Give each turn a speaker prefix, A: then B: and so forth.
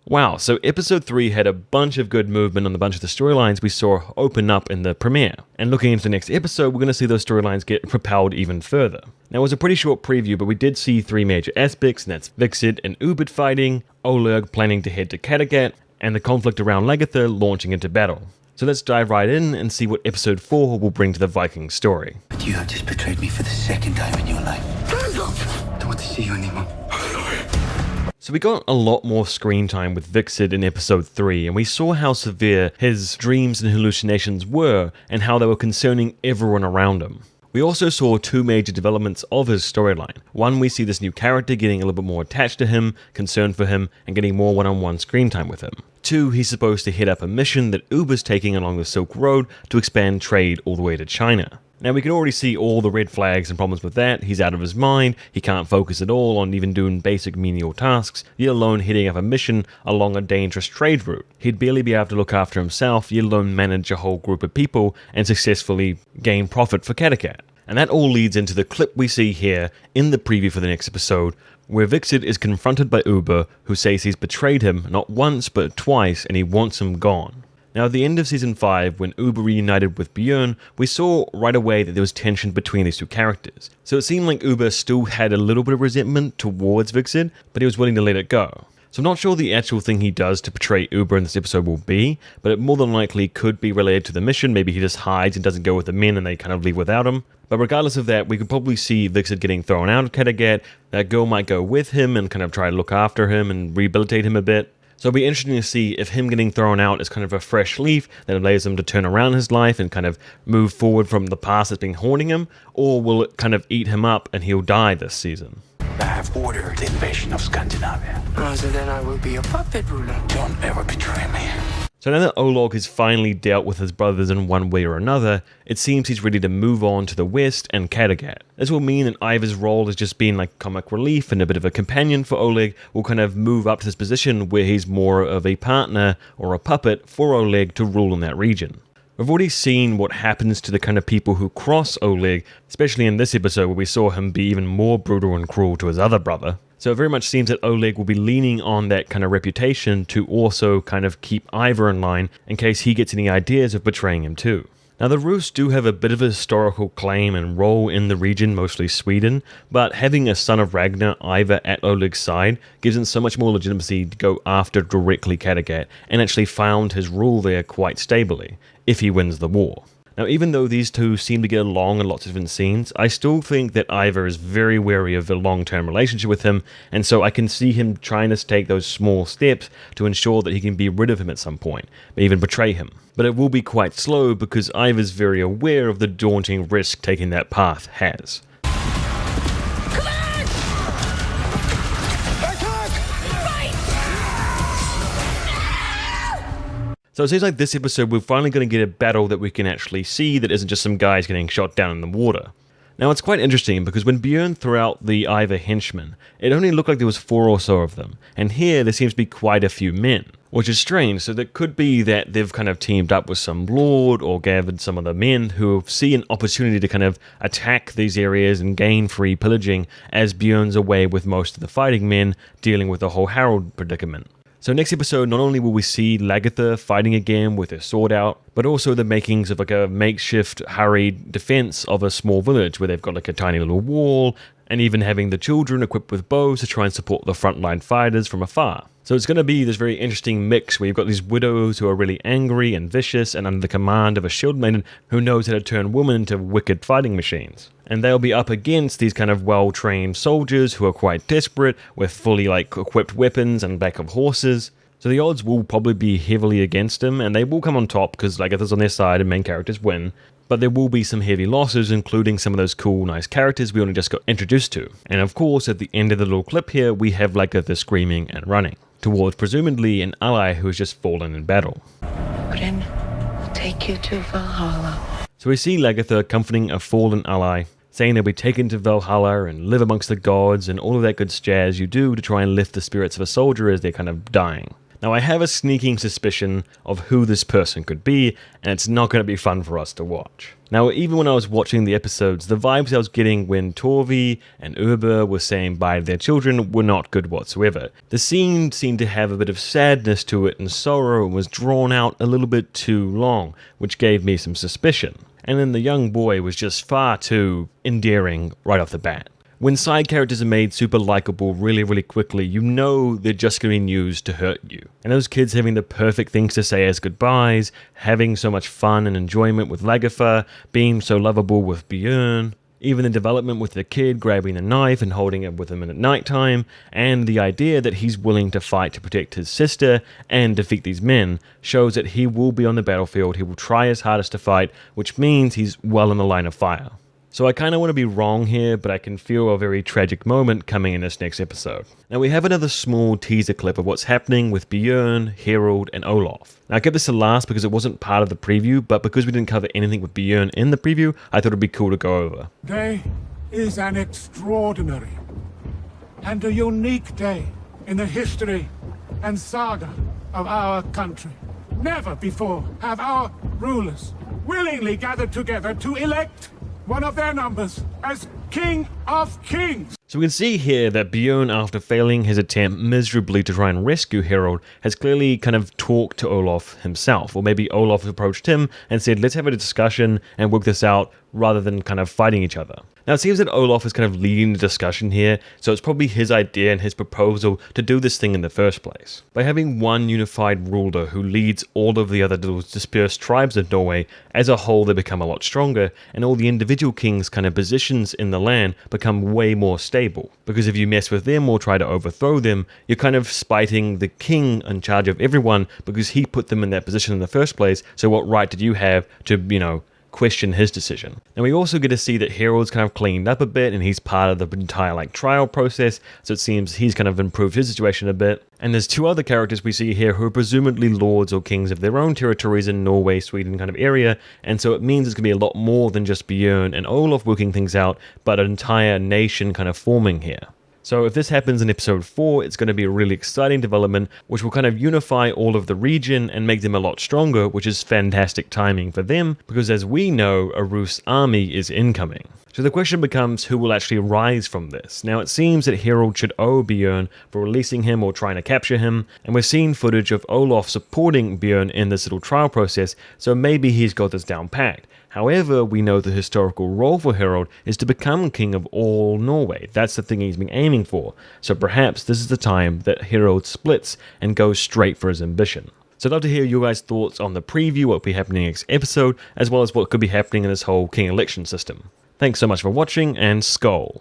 A: Wow, so episode 3 had a bunch of good movement on a bunch of the storylines we saw open up in the premiere. And looking into the next episode, we're going to see those storylines get propelled even further. Now, it was a pretty short preview, but we did see 3 major aspects, and that's Hvitserk and Ubbe fighting, Oleg planning to head to Kattegat, and the conflict around Lagthera launching into battle. So let's dive right in and see what episode 4 will bring to the Viking story.
B: But you have just betrayed me for the second time in your life. Don't want to see you anymore.
A: So we got a lot more screen time with Hvitserk in episode 3, and we saw how severe his dreams and hallucinations were, and how they were concerning everyone around him. We also saw 2 major developments of his storyline. One, we see this new character getting a little bit more attached to him, concerned for him, and getting more one-on-one screen time with him. 2, he's supposed to head up a mission that Ubbe's taking along the Silk Road to expand trade all the way to China. Now, we can already see all the red flags and problems with that. He's out of his mind, he can't focus at all on even doing basic menial tasks, yet alone heading up a mission along a dangerous trade route. He'd barely be able to look after himself, yet alone manage a whole group of people and successfully gain profit for Kattegat. And that all leads into the clip we see here in the preview for the next episode, where Hvitserk is confronted by Ubbe, who says he's betrayed him not once but twice and he wants him gone. Now, at the end of Season 5, when Ubbe reunited with Björn, we saw right away that there was tension between these 2 characters. So it seemed like Ubbe still had a little bit of resentment towards Hvitserk, but he was willing to let it go. So I'm not sure the actual thing he does to betray Ubbe in this episode will be, but it more than likely could be related to the mission. Maybe he just hides and doesn't go with the men and they kind of leave without him. But regardless of that, we could probably see Hvitserk getting thrown out of Kattegat. That girl might go with him and kind of try to look after him and rehabilitate him a bit. So it'll be interesting to see if him getting thrown out is kind of a fresh leaf that allows him to turn around his life and kind of move forward from the past that's been haunting him, or will it kind of eat him up and he'll die this season?
B: I have ordered the invasion of Scandinavia.
C: Oh, so then I will be a puppet ruler.
B: Don't ever betray me.
A: So now that Oleg has finally dealt with his brothers in one way or another, it seems he's ready to move on to the west and Kattegat. This will mean that Iver's role as just being like comic relief and a bit of a companion for Oleg will kind of move up to this position where he's more of a partner or a puppet for Oleg to rule in that region. We've already seen what happens to the kind of people who cross Oleg, especially in this episode where we saw him be even more brutal and cruel to his other brother. So it very much seems that Oleg will be leaning on that kind of reputation to also kind of keep Iver in line in case he gets any ideas of betraying him too. Now, the Rus do have a bit of a historical claim and role in the region, mostly Sweden, but having a son of Ragnar, Ivar, at Oleg's side gives him so much more legitimacy to go after directly Kattegat and actually found his rule there quite stably, if he wins the war. Now, even though these 2 seem to get along in lots of different scenes, I still think that Iver is very wary of a long-term relationship with him, and so I can see him trying to take those small steps to ensure that he can be rid of him at some point, even betray him. But it will be quite slow because Iver's very aware of the daunting risk taking that path has. So it seems like this episode we're finally going to get a battle that we can actually see that isn't just some guys getting shot down in the water. Now it's quite interesting because when Björn threw out the Iver henchmen, it only looked like there was 4 or so of them, and here there seems to be quite a few men, which is strange. So that could be that they've kind of teamed up with some lord or gathered some of the men who see an opportunity to kind of attack these areas and gain free pillaging as Björn's away with most of the fighting men dealing with the whole Harald predicament. So next episode, not only will we see Lagthera fighting again with her sword out, but also the makings of like a makeshift, hurried defense of a small village where they've got like a tiny little wall, and even having the children equipped with bows to try and support the frontline fighters from afar. So it's going to be this very interesting mix where you've got these widows who are really angry and vicious and under the command of a shield maiden who knows how to turn women into wicked fighting machines. And they'll be up against these kind of well-trained soldiers who are quite desperate with fully like equipped weapons and back of horses. So the odds will probably be heavily against them, and they will come on top because Lagthera's on their side and main characters win. But there will be some heavy losses, including some of those cool, nice characters we only just got introduced to. And of course, at the end of the little clip here, we have Lagthera screaming and running towards presumably an ally who has just fallen in battle.
C: Odin will take you to Valhalla.
A: So we see Lagthera comforting a fallen ally, saying they'll be taken to Valhalla and live amongst the gods and all of that good jazz you do to try and lift the spirits of a soldier as they're kind of dying. Now, I have a sneaking suspicion of who this person could be, and it's not going to be fun for us to watch. Now, even when I was watching the episodes, the vibes I was getting when Torvi and Ubbe were saying bye to their children were not good whatsoever. The scene seemed to have a bit of sadness to it and sorrow and was drawn out a little bit too long, which gave me some suspicion. And then the young boy was just far too endearing right off the bat. When side characters are made super likable really quickly, you know they're just going to be used to hurt you. And those kids having the perfect things to say as goodbyes, having so much fun and enjoyment with Lagthera, being so lovable with Björn, even the development with the kid grabbing the knife and holding it with him at nighttime, and the idea that he's willing to fight to protect his sister and defeat these men, shows that he will be on the battlefield, he will try his hardest to fight, which means he's well in the line of fire. So I kind of want to be wrong here, but I can feel a very tragic moment coming in this next episode. Now we have another small teaser clip of what's happening with Björn, Harold, and Olaf. Now I kept this to last because it wasn't part of the preview, but because we didn't cover anything with Björn in the preview, I thought it'd be cool to go over.
D: Today is an extraordinary and a unique day in the history and saga of our country. Never before have our rulers willingly gathered together to elect one of their numbers as King of Kings.
A: So we can see here that Björn, after failing his attempt miserably to try and rescue Harold, has clearly kind of talked to Olaf himself, or maybe Olaf approached him and said, let's have a discussion and work this out rather than kind of fighting each other. Now it seems that Olaf is kind of leading the discussion here, so it's probably his idea and his proposal to do this thing in the first place. By having one unified ruler who leads all of the other little dispersed tribes of Norway, as a whole they become a lot stronger, and all the individual kings' kind of positions in the land become way more stable. Because if you mess with them or try to overthrow them, you're kind of spiting the king in charge of everyone because he put them in that position in the first place, so what right did you have to, question his decision? And we also get to see that Harold's kind of cleaned up a bit and he's part of the entire trial process, so it seems he's kind of improved his situation a bit. And there's two other characters we see here who are presumably lords or kings of their own territories in Norway, Sweden kind of area, and so it means it's going to be a lot more than just Björn and Olaf working things out, but an entire nation kind of forming here. So if this happens in episode 4, it's going to be a really exciting development, which will kind of unify all of the region and make them a lot stronger, which is fantastic timing for them, because as we know, a Rus army is incoming. So the question becomes who will actually rise from this. Now it seems that Harold should owe Björn for releasing him or trying to capture him, and we've seen footage of Olaf supporting Björn in this little trial process, so maybe he's got this down packed. However, we know the historical role for Harold is to become king of all Norway. That's the thing he's been aiming for. So perhaps this is the time that Harold splits and goes straight for his ambition. So I'd love to hear your guys' thoughts on the preview, what will be happening next episode, as well as what could be happening in this whole king election system. Thanks so much for watching, and Skål!